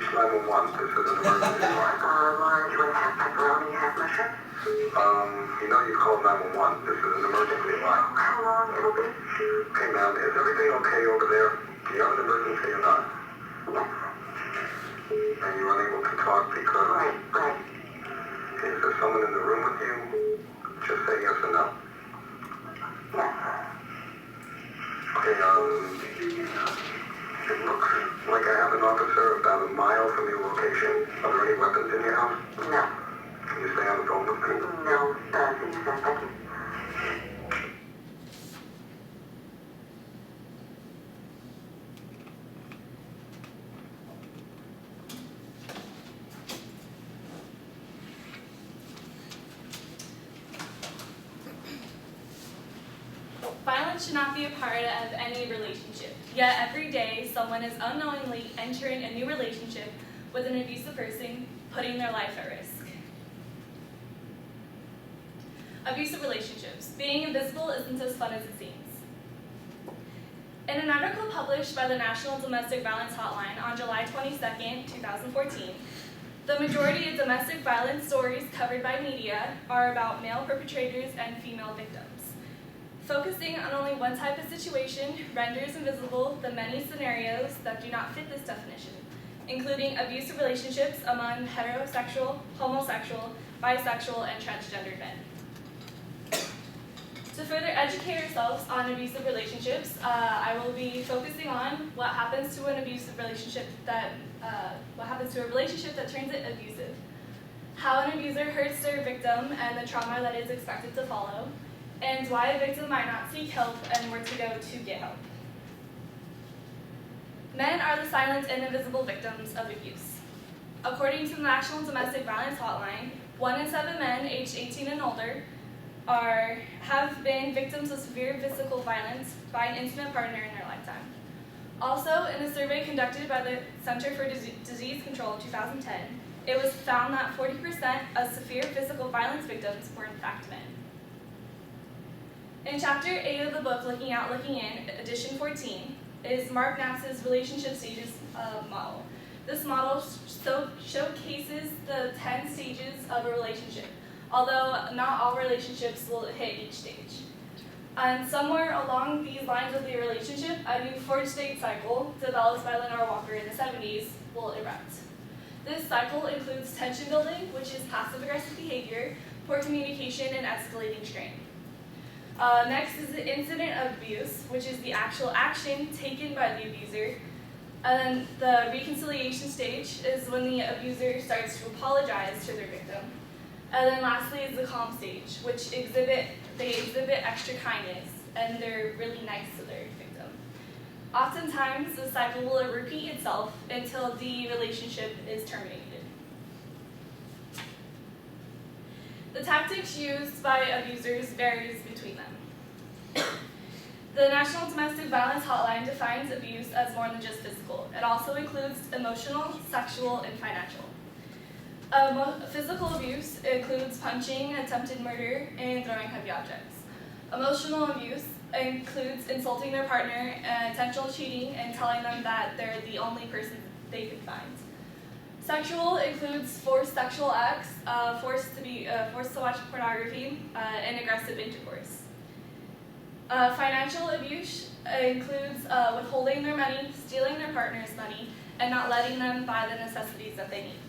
reach 911. This is an emergency line. Lawrence, would have pepperoni, have mushroom? You know you called 911. This is an emergency line. How long it'll be? Okay, ma'am, is everything okay over there? Do you have an emergency or not? Yes. Are you unable to talk because... Right. Is there someone in the room with you? Just say yes or no. Yes. Okay, it looks like I have an officer about a mile from your location. Are there any weapons in your house? No. Can you stay on the phone with me? No. See you soon. Thank you. Violence should not be a part of any relationship, yet every day someone is unknowingly entering a new relationship with an abusive person, putting their life at risk. Abusive relationships. Being invisible isn't as fun as it seems. In an article published by the National Domestic Violence Hotline on July 22nd, 2014, the majority of domestic violence stories covered by media are about male perpetrators and female victims. Focusing on only one type of situation renders invisible the many scenarios that do not fit this definition, including abusive relationships among heterosexual, homosexual, bisexual, and transgendered men. To further educate ourselves on abusive relationships, I will be focusing on what happens to an abusive relationship what happens to a relationship that turns it abusive, how an abuser hurts their victim and the trauma that is expected to follow, and why a victim might not seek help and where to go to get help. Men are the silent and invisible victims of abuse. According to the National Domestic Violence Hotline, 1 in 7 men aged 18 and older have been victims of severe physical violence by an intimate partner in their lifetime. Also, in a survey conducted by the Center for Disease Control in 2010, it was found that 40% of severe physical violence victims were in fact men. In Chapter 8 of the book, Looking Out, Looking In, Edition 14, is Mark Knapp's relationship stages model. This model showcases the 10 stages of a relationship, although not all relationships will hit each stage. And somewhere along these lines of the relationship, a new 4-stage cycle, developed by Lenore Walker in the 70s, will erupt. This cycle includes tension building, which is passive-aggressive behavior, poor communication, and escalating strain. Next is the incident of abuse, which is the actual action taken by the abuser. And the reconciliation stage is when the abuser starts to apologize to their victim. And then lastly is the calm stage, which they exhibit extra kindness and they're really nice to their victim. Oftentimes, the cycle will repeat itself until the relationship is terminated. The tactics used by abusers varies between them. The National Domestic Violence Hotline defines abuse as more than just physical. It also includes emotional, sexual, and financial. Physical abuse includes punching, attempted murder, and throwing heavy objects. Emotional abuse includes insulting their partner, intentional cheating, and telling them that they're the only person they could find. Sexual includes forced sexual acts, forced to watch pornography, and aggressive intercourse. Financial abuse includes withholding their money, stealing their partner's money, and not letting them buy the necessities that they need.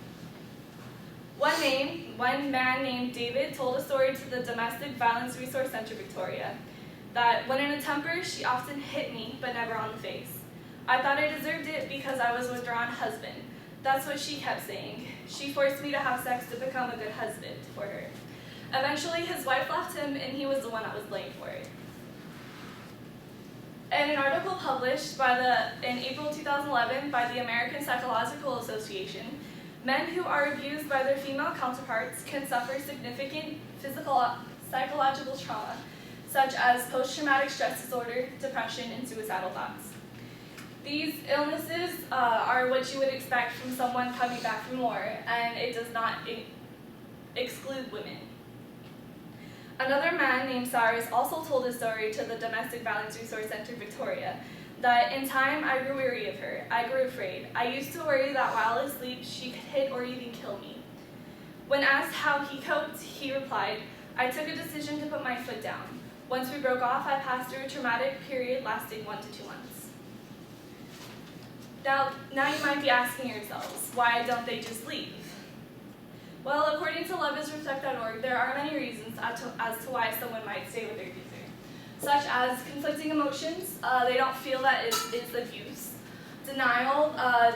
One man named David told a story to the Domestic Violence Resource Center Victoria that when in a temper, she often hit me, but never on the face. I thought I deserved it because I was a withdrawn husband. That's what she kept saying. She forced me to have sex to become a good husband for her. Eventually, his wife left him, and he was the one that was blamed for it. In an article published in April 2011 by the American Psychological Association, men who are abused by their female counterparts can suffer significant psychological trauma, such as post-traumatic stress disorder, depression, and suicidal thoughts. These illnesses are what you would expect from someone coming back from war, and it does not exclude women. Another man named Cyrus also told his story to the Domestic Violence Resource Center Victoria That in time I grew weary of her. I grew afraid. I used to worry that while asleep she could hit or even kill me. When asked how he coped, he replied, "I took a decision to put my foot down. Once we broke off, I passed through a traumatic period lasting 1 to 2 months." Now you might be asking yourselves, why don't they just leave? Well, according to loveisrespect.org, there are many reasons as to why someone might stay with their abuser, such as conflicting emotions. They don't feel that it's abuse. Denial.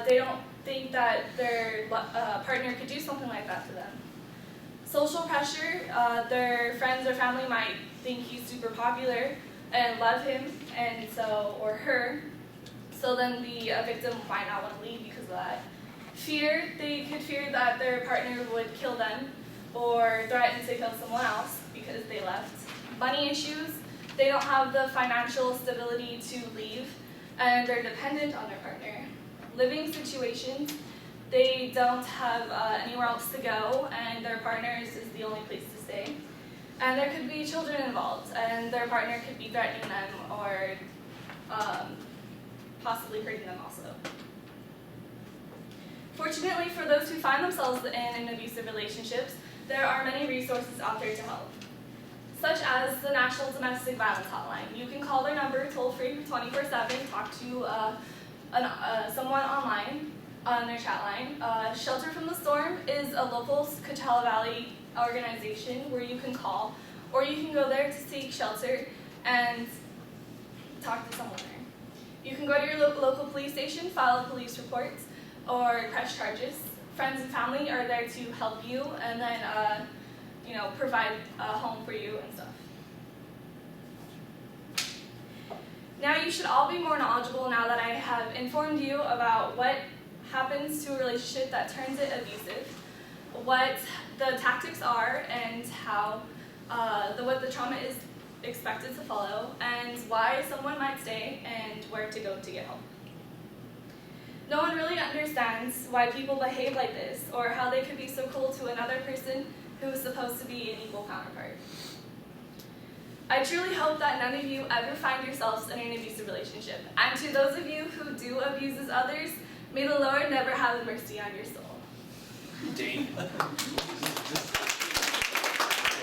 They don't think that their partner could do something like that to them. Social pressure. Their friends or family might think he's super popular and love him, and or her. So then the victim might not want to leave because of that. Fear. They could fear that their partner would kill them or threaten to kill someone else because they left. Money issues. They don't have the financial stability to leave, and they're dependent on their partner. Living situations. They don't have anywhere else to go, and their partner is the only place to stay. And there could be children involved, and their partner could be threatening them or possibly hurting them also. Fortunately for those who find themselves in abusive relationships, there are many resources out there to help, such as the National Domestic Violence Hotline. You can call their number toll-free 24/7, talk to someone online on their chat line. Shelter from the Storm is a local Coachella Valley organization where you can call, or you can go there to seek shelter and talk to someone there. You can go to your local police station, file a police report, or press charges. Friends and family are there to help you and then provide a home for you and stuff. Now you should all be more knowledgeable now that I have informed you about what happens to a relationship that turns it abusive, what the tactics are and how what the trauma is expected to follow, and why someone might stay and where to go to get help. No one really understands why people behave like this or how they could be so cruel to another person who is supposed to be an equal counterpart. I truly hope that none of you ever find yourselves in an abusive relationship. And to those of you who do abuse others, may the Lord never have mercy on your soul. Dang.